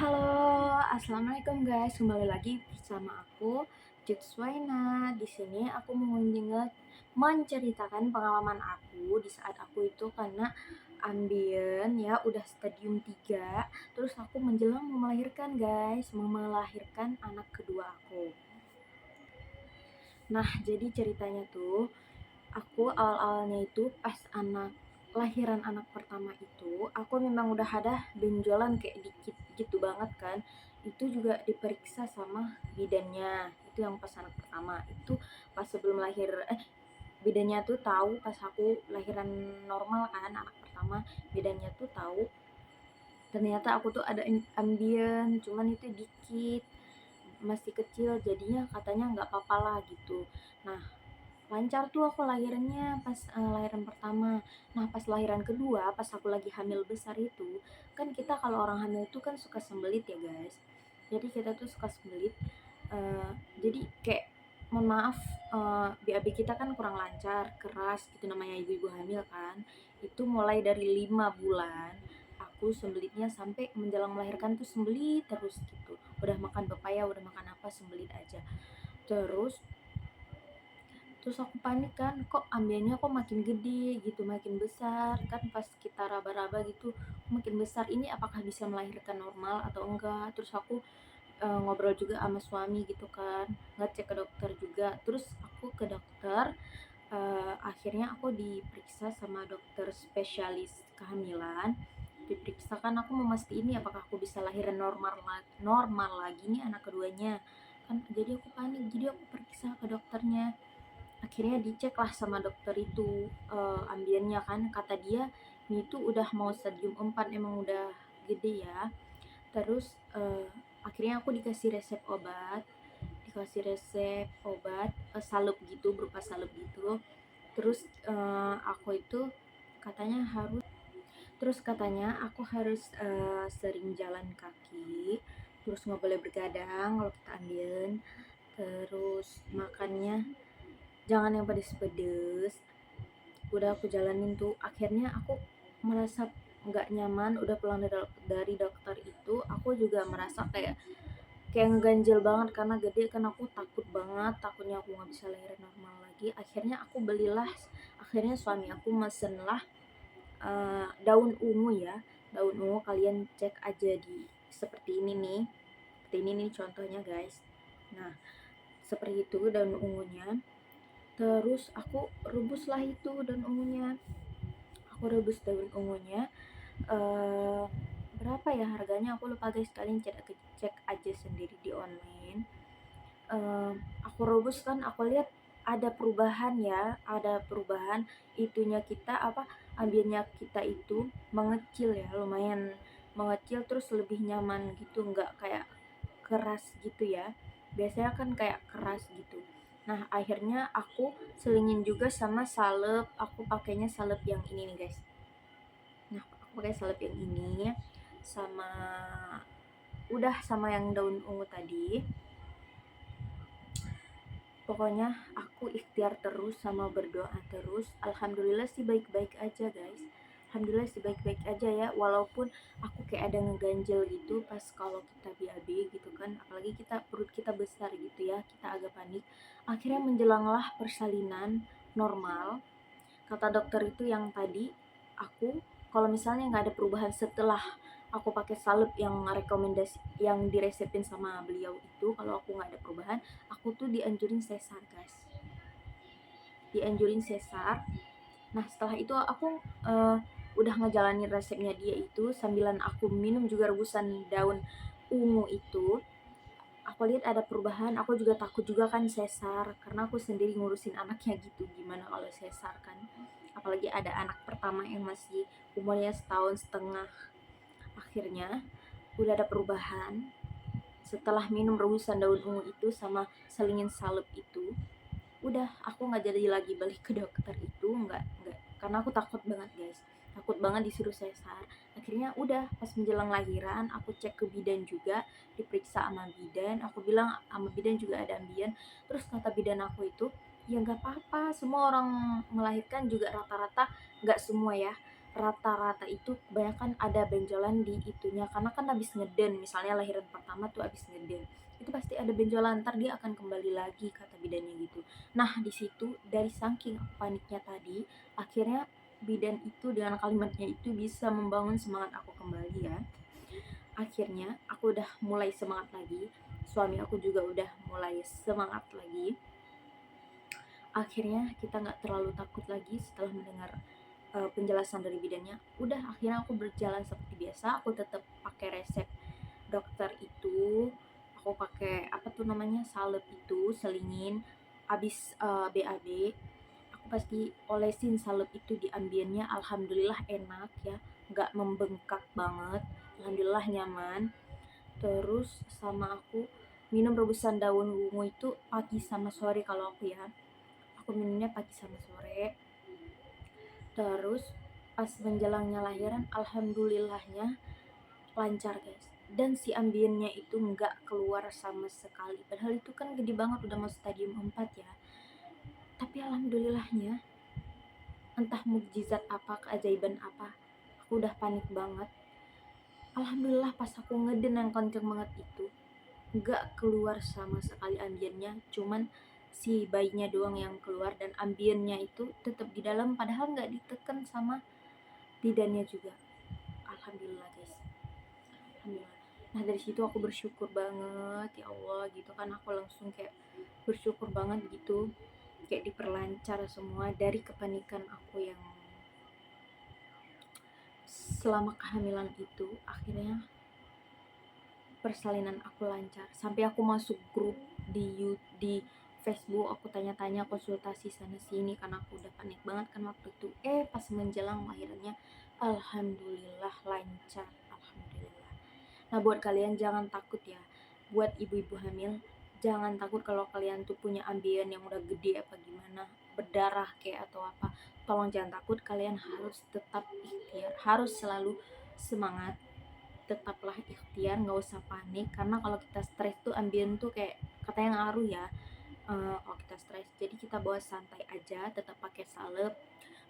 Halo, assalamualaikum guys. Kembali lagi bersama aku, Jutswaina. Di sini aku menceritakan pengalaman aku di saat aku itu karena ambien ya udah stadium 3. Terus aku menjelang mau melahirkan guys, mau melahirkan anak kedua aku. Nah, jadi ceritanya tuh aku awal-awalnya itu pas lahiran anak pertama itu, aku memang udah ada benjolan kayak dikit gitu banget kan. Itu juga diperiksa sama bidannya. Itu yang pas anak pertama. Itu pas sebelum lahir bidannya tuh tahu pas aku lahiran normal kan anak pertama, bidannya tuh tahu ternyata aku tuh ada ambien, cuman itu dikit, masih kecil jadinya katanya nggak apa-apa lah gitu. Nah, lancar tuh aku lahirannya pas lahiran pertama. Nah, pas lahiran kedua, pas aku lagi hamil besar itu, kan kita kalau orang hamil itu kan suka sembelit ya guys. Jadi kita tuh suka sembelit. eh, jadi kayak mohon maaf, BAB kita kan kurang lancar, keras gitu namanya ibu-ibu hamil kan. Itu mulai dari 5 bulan aku sembelitnya sampai menjelang melahirkan tuh sembelit terus gitu. Udah makan pepaya, udah makan apa sembelit aja. Terus aku panik kan, kok ambilnya kok makin gede gitu, makin besar kan, pas kita raba-raba gitu makin besar, ini apakah bisa melahirkan normal atau enggak. Terus aku ngobrol juga sama suami gitu kan, ngecek ke dokter juga. Terus aku ke dokter, akhirnya aku diperiksa sama dokter spesialis kehamilan. Diperiksa kan, aku mau mastiin nih apakah aku bisa lahiran normal lagi nih anak keduanya kan. Jadi aku panik, jadi aku periksa ke dokternya. Akhirnya dicek lah sama dokter itu, ambiennya kan, kata dia ini tuh udah mau stadium 4, emang udah gede ya. Terus akhirnya aku dikasih resep obat, salup gitu, berupa salup gitu. Terus aku itu katanya harus terus katanya aku harus sering jalan kaki, terus nggak boleh bergadang kalau kita ambien, terus makannya jangan yang pedes-pedes. Udah aku jalanin tuh, akhirnya aku merasa nggak nyaman. Udah pulang dari dokter itu, aku juga merasa kayak ngeganjel banget karena gede kan. Aku takut banget, takutnya aku nggak bisa lahiran normal lagi. Akhirnya suami aku mesenlah daun ungu ya. Daun ungu kalian cek aja di seperti ini nih, contohnya guys. Nah, seperti itu daun ungunya. Terus aku rebus lah itu daun ungunya. Aku rebus daun ungunya. eh Berapa ya harganya? Aku lupa guys. Kalian cek aja sendiri di online. Eh, aku rebus kan, aku lihat ada perubahan ya, ada perubahan itunya kita apa, ambilnya kita itu mengecil ya, lumayan mengecil, terus lebih nyaman gitu, nggak kayak keras gitu ya. Biasanya kan kayak keras gitu. Nah, akhirnya aku selingin juga sama salep. Aku pakainya salep yang ini nih, guys. Nah, aku pakai salep yang ini sama sama yang daun ungu tadi. Pokoknya aku ikhtiar terus sama berdoa terus. Alhamdulillah sih baik-baik aja guys. Alhamdulillah sih baik-baik aja ya. Walaupun aku kayak ada ngeganjel gitu pas kalau kita BAB gitu kan. Apalagi perut kita besar gitu ya. Kita agak panik. Akhirnya menjelanglah persalinan normal. Kata dokter itu yang tadi, aku kalau misalnya nggak ada perubahan setelah aku pakai salep yang diresepin sama beliau itu, kalau aku nggak ada perubahan, aku tuh dianjurin sesar guys, dianjurin sesar. Nah, setelah itu aku udah ngejalanin resepnya dia itu, sambilan aku minum juga rebusan daun ungu itu. Aku lihat ada perubahan. Aku juga takut juga kan sesar, karena aku sendiri ngurusin anaknya gitu, gimana kalau sesar kan, apalagi ada anak pertama yang masih umurnya 1,5 tahun. Akhirnya udah ada perubahan setelah minum rebusan daun ungu itu sama selingin salep itu. Udah, aku nggak jadi lagi balik ke dokter itu, nggak, karena aku takut banget guys, takut banget disuruh sesar. Akhirnya udah pas menjelang lahiran aku cek ke bidan juga, diperiksa sama bidan. Aku bilang sama bidan juga ada ambien. Terus kata bidan aku itu, ya nggak apa-apa, semua orang melahirkan juga rata-rata, nggak semua ya, rata-rata itu kebanyakan ada benjolan di itunya, karena kan habis ngeden, misalnya lahiran pertama tuh habis ngeden itu pasti ada benjolan, ntar dia akan kembali lagi kata bidannya gitu. Nah di situ dari saking paniknya tadi, akhirnya bidan itu dengan kalimatnya itu bisa membangun semangat aku kembali ya. Akhirnya aku udah mulai semangat lagi, suami aku juga udah mulai semangat lagi. Akhirnya kita nggak terlalu takut lagi setelah mendengar penjelasan dari bidannya. Udah akhirnya aku berjalan seperti biasa, aku tetap pakai resep dokter itu, aku pakai apa tuh namanya, salep itu, selingin. Abis BAB aku pasti olesin salep itu di ambiennya, alhamdulillah enak ya, nggak membengkak banget, alhamdulillah nyaman. Terus sama aku minum rebusan daun wungu itu pagi sama sore, kalau aku ya aku minumnya pagi sama sore. Terus pas menjelangnya lahiran, alhamdulillahnya lancar guys, dan si ambiennya itu nggak keluar sama sekali, padahal itu kan gede banget, udah mau stadium 4 ya. Tapi alhamdulillahnya, entah mukjizat apa, keajaiban apa, aku udah panik banget. Alhamdulillah pas aku ngeden yang kenceng banget itu nggak keluar sama sekali ambiennya, cuman si bayinya doang yang keluar, dan ambiennya itu tetap di dalam padahal nggak diteken sama bidannya juga. Alhamdulillah guys, alhamdulillah. Nah dari situ aku bersyukur banget, ya Allah gitu kan, aku langsung kayak bersyukur banget gitu, kayak diperlancar semua dari kepanikan aku yang selama kehamilan itu. Akhirnya persalinan aku lancar, sampai aku masuk grup di Facebook, aku tanya-tanya, konsultasi sana sini karena aku udah panik banget kan waktu itu. Pas menjelang lahirannya alhamdulillah lancar, alhamdulillah. Nah buat kalian jangan takut ya, buat ibu-ibu hamil jangan takut kalau kalian tuh punya ambien yang udah gede apa gimana, berdarah kayak atau apa, tolong jangan takut, kalian harus tetap ikhtiar, harus selalu semangat, tetaplah ikhtiar, nggak usah panik, karena kalau kita stres tuh ambien tuh kayak katanya ngaruh ya. Kalau kita stres, jadi kita bawa santai aja, tetap pakai salep,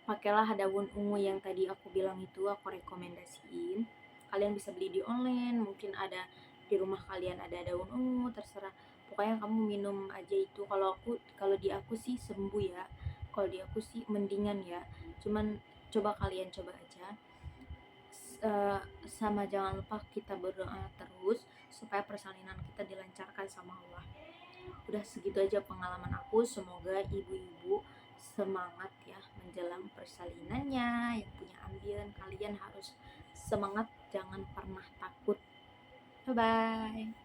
pakailah daun ungu yang tadi aku bilang itu, aku rekomendasiin. Kalian bisa beli di online, mungkin ada di rumah kalian ada daun ungu, terserah, pokoknya kamu minum aja itu. Kalau di aku sih sembuh ya, kalau di aku sih mendingan ya, cuman coba kalian coba aja. Sama jangan lupa kita berdoa terus supaya persalinan kita dilancarkan sama Allah. Udah segitu aja pengalaman aku, semoga ibu-ibu semangat ya menjelang persalinannya. Yang punya ambien, kalian harus semangat, jangan pernah takut. Bye bye.